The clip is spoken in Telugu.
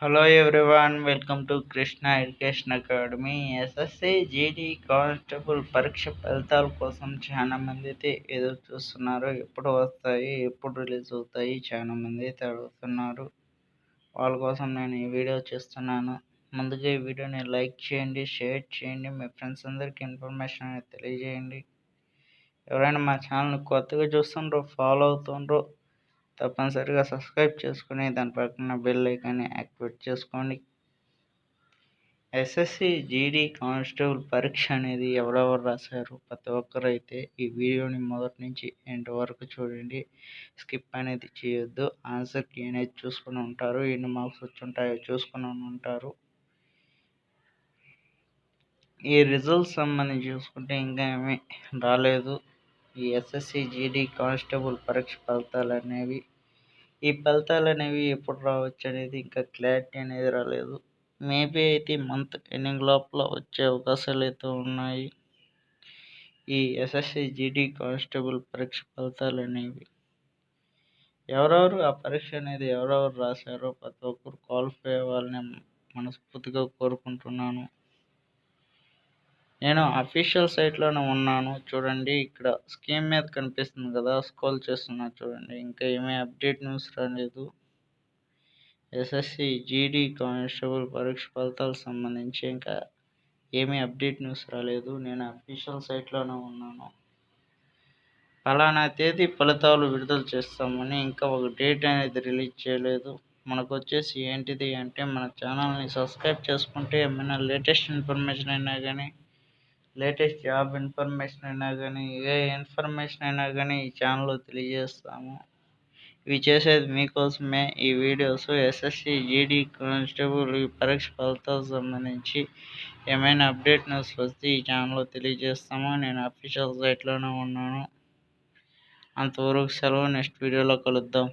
Hello everyone, welcome to Krishna Education Academy. SSC GD constable పరీక్ష ఫలితాల కోసం చాలా మంది అయితే ఎదురు చూస్తున్నారు. ఎప్పుడు వస్తాయి, ఎప్పుడు రిలీజ్ అవుతాయి చాలా మంది అయితే అడుగుతున్నారు. వాళ్ళ కోసం నేను ఈ వీడియో చేస్తున్నాను. ముందుగా ఈ వీడియోని లైక్ చేయండి, షేర్ చేయండి, మీ ఫ్రెండ్స్ అందరికీ ఇన్ఫర్మేషన్ అనేది తెలియజేయండి. ఎవరైనా మా ఛానల్ని కొత్తగా చూస్తుండ్రో ఫాలో అవుతుండ్రో తప్పనిసరిగా సబ్స్క్రైబ్ చేసుకుని దాని పక్కన బెల్ ఐకాన్ని యాక్టివేట్ చేసుకోండి. ఎస్ఎస్సి జీడీ కానిస్టేబుల్ పరీక్ష అనేది ఎవరెవరు రాశారు ప్రతి ఒక్కరైతే ఈ వీడియోని మొదటి నుంచి ఎండ్ వరకు చూడండి. స్కిప్ అనేది చేయొద్దు. ఆన్సర్ కీ అనేది చూసుకుని ఉంటారు, ఎన్ని మార్క్స్ వచ్చి ఉంటాయో చూసుకుని ఉంటారు. ఈ రిజల్ట్స్ సంబంధించి చూసుకుంటే ఇంకా ఏమీ రాలేదు. ఈ ఎస్ఎస్సి జీడీ కానిస్టేబుల్ పరీక్ష ఈ ఫలితాలు అనేవి ఎప్పుడు రావచ్చు అనేది ఇంకా క్లారిటీ అనేది రాలేదు. మేబీ అయితే మంత్ ఎండింగ్ లోపల వచ్చే అవకాశాలు అయితే ఉన్నాయి. ఈ ఎస్ఎస్సి జీడీ కానిస్టేబుల్ పరీక్ష ఫలితాలు అనేవి ఎవరెవరు ఆ పరీక్ష అనేది ఎవరెవరు రాశారో ప్రతి ఒక్కరు క్వాలిఫై అవ్వాలని మనస్ఫూర్తిగా కోరుకుంటున్నాను. నేను అఫీషియల్ సైట్లోనే ఉన్నాను. చూడండి, ఇక్కడ స్కీమ్ మీద కనిపిస్తుంది కదా, స్క్రోల్ చేస్తున్నా చూడండి. ఇంకా ఏమీ అప్డేట్ న్యూస్ రాలేదు. ఎస్ఎస్సి జీడీ కానిస్టేబుల్ పరీక్ష ఫలితాలకు సంబంధించి ఇంకా ఏమీ అప్డేట్ న్యూస్ రాలేదు. నేను అఫీషియల్ సైట్లోనే ఉన్నాను. ఫలానా తేదీ ఫలితాలు విడుదల చేస్తామని ఇంకా ఒక డేట్ అనేది రిలీజ్ చేయలేదు. మనకు వచ్చేసి ఏంటిది అంటే, మన ఛానల్ని సబ్స్క్రైబ్ చేసుకుంటే ఏమైనా లేటెస్ట్ ఇన్ఫర్మేషన్ అయినా కానీ, లేటెస్ట్ జాబ్ ఇన్ఫర్మేషన్ అయినా కానీ, ఏ ఇన్ఫర్మేషన్ అయినా కానీ ఈ ఛానల్లో తెలియజేస్తాము. ఇవి చేసేది మీకోసమే. ఈ వీడియోస్ ఎస్ఎస్సి జీడీ కానిస్టేబుల్ పరీక్ష ఫలితాలకు సంబంధించి ఏమైనా అప్డేట్ న్యూస్ వస్తే ఈ ఛానల్లో తెలియజేస్తాము. నేను అఫీషియల్ సైట్లోనే ఉన్నాను. అంతవరకు సెలవు. నెక్స్ట్ వీడియోలో కలుద్దాం.